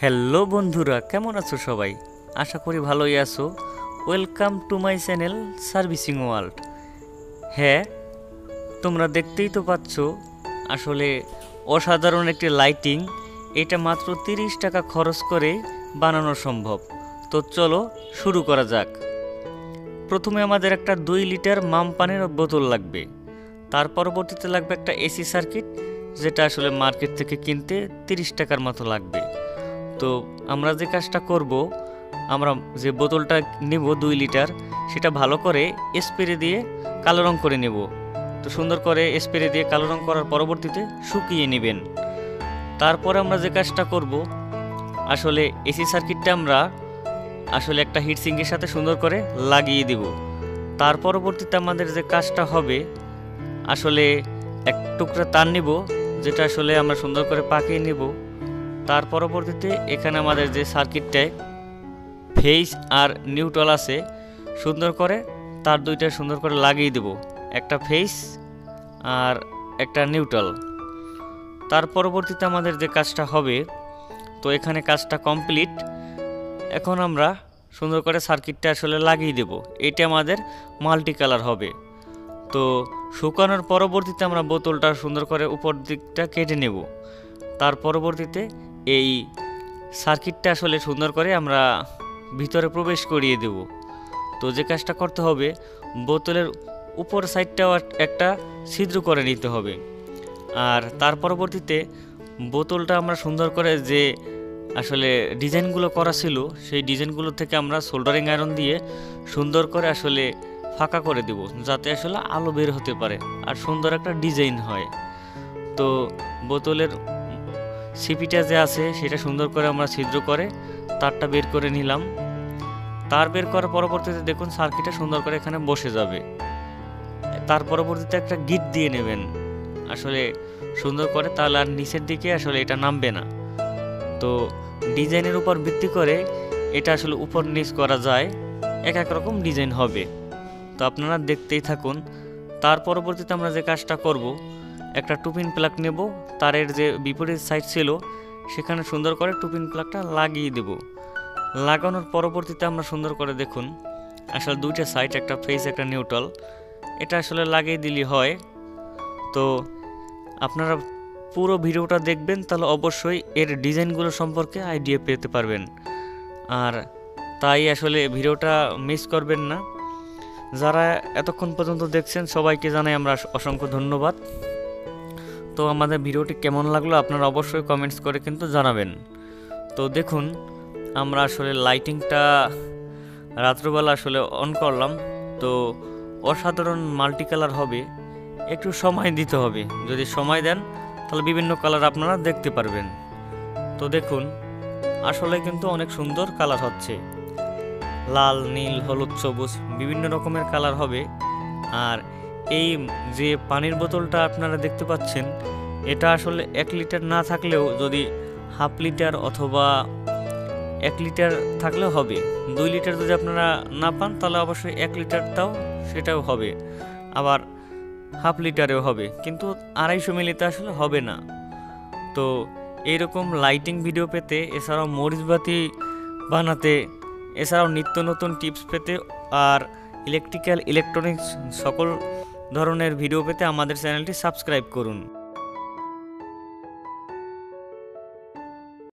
Hello বন্ধুরা, কেমন আছো সবাই? আশা করি ভালোই আছো। Welcome to my channel servicing world. হ্যাঁ, তোমরা দেখতেই তো পাচ্ছ, আসলে অসাধারণ একটি লাইটিং। এটা মাত্র 30 টাকা খরচ করে বানানো সম্ভব। তো চলো শুরু করা যাক। প্রথমে আমাদের একটা 2 লিটার মাম পানির বোতল লাগবে। তার পরবর্তীতে লাগবে একটা এসি সার্কিট, যেটা আসলে মার্কেট থেকে কিনতে 30 টাকার মতো লাগবে। তো আমরা যে কাজটা করব, আমরা যে বোতলটা নেব 2 লিটার, সেটা ভালো করে স্প্রে দিয়ে কালো রং করে নেব। তো সুন্দর করে স্প্রে দিয়ে কালো রং করার পরবর্তীতে শুকিয়ে নেবেন। তারপরে আমরা যে কাজটা করব, আসলে এসি সার্কিটটা আমরা আসলে একটা হিট সিঙ্কের সাথে সুন্দর করে লাগিয়ে দেব। তার পরবর্তীতে আমাদের যে কাজটা হবে, আসলে এক টুকরা তার নিব, যেটা আসলে আমরা সুন্দর করে পাকিয়ে নেব। তার পরবর্তীতে এখানে আমাদের যে সার্কিটটায় ফেজ আর নিউট্রাল আছে, সুন্দর করে তার দুইটা সুন্দর করে লাগিয়ে দেব, একটা ফেজ আর একটা নিউট্রাল। তার পরবর্তীতে আমাদের যে কাজটা হবে, তো এখানে কাজটা কমপ্লিট। এখন আমরা সুন্দর করে সার্কিটটা আসলে লাগিয়ে দেব। এটা আমাদের মাল্টি কালার হবে। তো শুকানোর পরবর্তীতে আমরা বোতলটা সুন্দর করে উপর দিকটা কেটে নেব। তার পরবর্তীতে এই সার্কিটটা আসলে সুন্দর করে আমরা ভিতরে প্রবেশ করিয়ে দেব। তো যে কাজটা করতে হবে, বোতলের উপর সাইডটাও একটা ছিদ্র করে নিতে হবে। আর তার পরবর্তীতে বোতলটা আমরা সুন্দর করে যে আসলে ডিজাইনগুলো করা ছিল, সেই ডিজাইনগুলো থেকে আমরা সোল্ডারিং আয়রন দিয়ে সুন্দর করে আসলে ফাঁকা করে দেব, যাতে আসলে আলো বের হতে পারে আর সুন্দর একটা ডিজাইন হয়। তো বোতলের সিপিটা যে আছে, সেটা সুন্দর করে আমরা ছিদ্র করে তারটা বের করে নিলাম। তার বের করার পরবর্তীতে দেখুন সার্কিটটা সুন্দর করে এখানে বসে যাবে। তার পরবর্তীতে একটা গিট দিয়ে নেবেন আসলে সুন্দর করে, তাহলে আর নিচের দিকে আসলে এটা নামবে না। তো ডিজাইনের উপর ভিত্তি করে এটা আসলে উপর নিচ করা যায়, এক এক রকম ডিজাইন হবে। তো আপনারা দেখতেই থাকুন। তার পরবর্তীতে আমরা যে কাজটা করব, একটা টুপিন প্লাগ নেব, তারের যে বিপরীত সাইড ছিল সেখানে সুন্দর করে টুপিন প্লাগটা লাগিয়ে দেব। লাগানোর পরবর্তীতে আমরা সুন্দর করে দেখুন আসলে দুইটা সাইড, একটা ফেস একটা নিউট্রাল, এটা আসলে লাগিয়ে দিলে হয়। তো আপনারা পুরো ভিডিওটা দেখবেন, তাহলে অবশ্যই এর ডিজাইনগুলো সম্পর্কে আইডিয়া পেতে পারবেন। আর তাই আসলে ভিডিওটা মিস করবেন না। যারা এতক্ষণ পর্যন্ত দেখছেন সবাইকে জানাই আমরা অসংখ্য ধন্যবাদ। তো আমাদের ভিডিওটি কেমন লাগলো আপনারা অবশ্যই কমেন্টস করে কিন্তু জানাবেন। তো দেখুন আমরা আসলে লাইটিংটা রাত্রবেলা আসলে অন করলাম। তো অসাধারণ মাল্টি কালার হবে, একটু সময় দিতে হবে। যদি সময় দেন তাহলে বিভিন্ন কালার আপনারা দেখতে পারবেন। তো দেখুন আসলে কিন্তু অনেক সুন্দর কালার হচ্ছে, লাল, নীল, হলুদ, সবুজ বিভিন্ন রকমের কালার হবে। আর এই যে পানির বোতলটা আপনারা দেখতে পাচ্ছেন, এটা আসলে 1 লিটার না থাকলেও যদি হাফ লিটার অথবা 1 লিটার থাকলেও হবে। 2 লিটার যদি আপনারা না পান তাহলে অবশ্যই 1 লিটারটাও সেটাও হবে, আবার হাফ লিটারেও হবে, কিন্তু 250 মিলিতে আসলে হবে না। তো এইরকম লাইটিং ভিডিও পেতে, এছাড়াও মরিচবাতি বানাতে, এছাড়াও নিত্য নতুন টিপস পেতে আর ইলেকট্রিক্যাল ইলেকট্রনিক্স সকল ধরনের ভিডিও পেতে আমাদের চ্যানেলটি সাবস্ক্রাইব করুন।